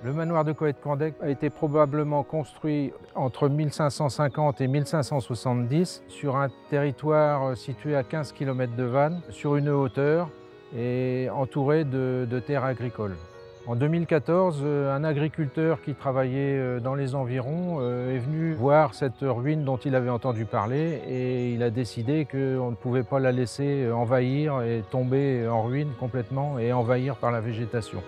Le manoir de Coët-Candec a été probablement construit entre 1550 et 1570 sur un territoire situé à 15 km de Vannes, sur une hauteur et entouré de terres agricoles. En 2014, un agriculteur qui travaillait dans les environs est venu voir cette ruine dont il avait entendu parler et il a décidé qu'on ne pouvait pas la laisser envahir et tomber en ruine complètement et envahir par la végétation.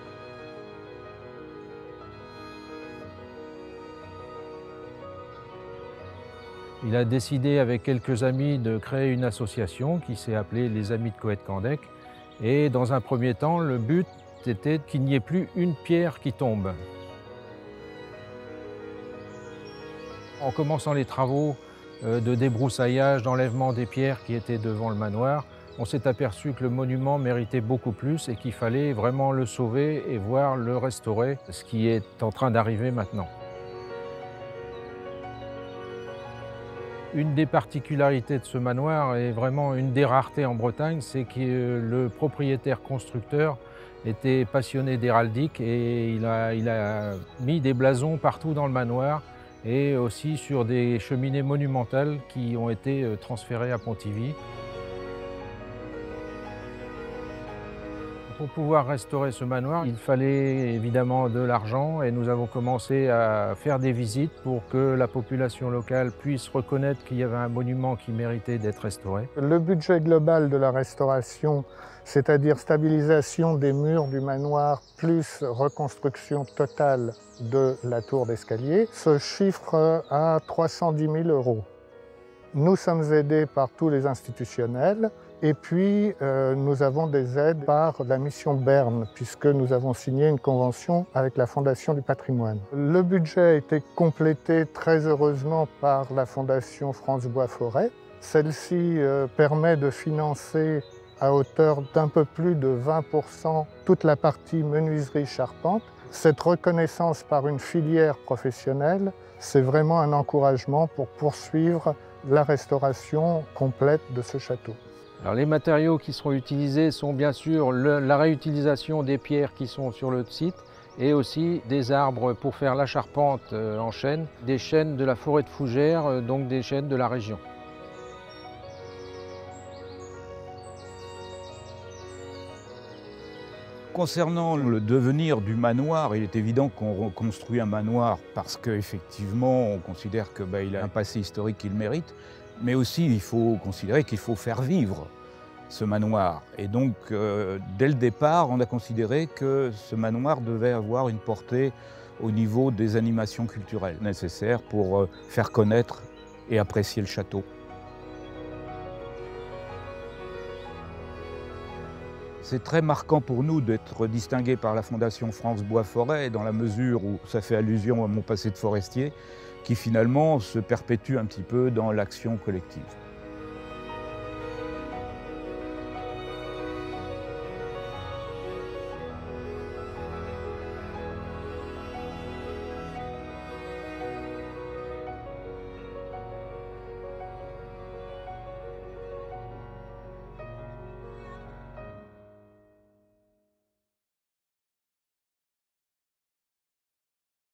Il a décidé avec quelques amis de créer une association qui s'est appelée les Amis de Coët-Candec. Et dans un premier temps, le but était qu'il n'y ait plus une pierre qui tombe. En commençant les travaux de débroussaillage, d'enlèvement des pierres qui étaient devant le manoir, on s'est aperçu que le monument méritait beaucoup plus et qu'il fallait vraiment le sauver et voir le restaurer, ce qui est en train d'arriver maintenant. Une des particularités de ce manoir, et vraiment une des raretés en Bretagne, c'est que le propriétaire constructeur était passionné d'héraldique et il a mis des blasons partout dans le manoir et aussi sur des cheminées monumentales qui ont été transférées à Pontivy. Pour pouvoir restaurer ce manoir, il fallait évidemment de l'argent et nous avons commencé à faire des visites pour que la population locale puisse reconnaître qu'il y avait un monument qui méritait d'être restauré. Le budget global de la restauration, c'est-à-dire stabilisation des murs du manoir plus reconstruction totale de la tour d'escalier, se chiffre à 310 000 €. Nous sommes aidés par tous les institutionnels et puis nous avons des aides par la mission Berne puisque nous avons signé une convention avec la Fondation du patrimoine. Le budget a été complété très heureusement par la Fondation France Bois Forêt. Celle-ci permet de financer à hauteur d'un peu plus de 20% toute la partie menuiserie charpente. Cette reconnaissance par une filière professionnelle, c'est vraiment un encouragement pour poursuivre la restauration complète de ce château. Alors, les matériaux qui seront utilisés sont bien sûr la réutilisation des pierres qui sont sur le site et aussi des arbres pour faire la charpente en chêne, des chênes de la forêt de Fougères, donc des chênes de la région. Concernant le devenir du manoir, il est évident qu'on reconstruit un manoir parce qu'effectivement, on considère qu'il a un passé historique qu'il mérite, mais aussi il faut considérer qu'il faut faire vivre ce manoir. Et donc, dès le départ, on a considéré que ce manoir devait avoir une portée au niveau des animations culturelles nécessaires pour faire connaître et apprécier le château. C'est très marquant pour nous d'être distingués par la Fondation France Bois Forêt dans la mesure où ça fait allusion à mon passé de forestier qui finalement se perpétue un petit peu dans l'action collective.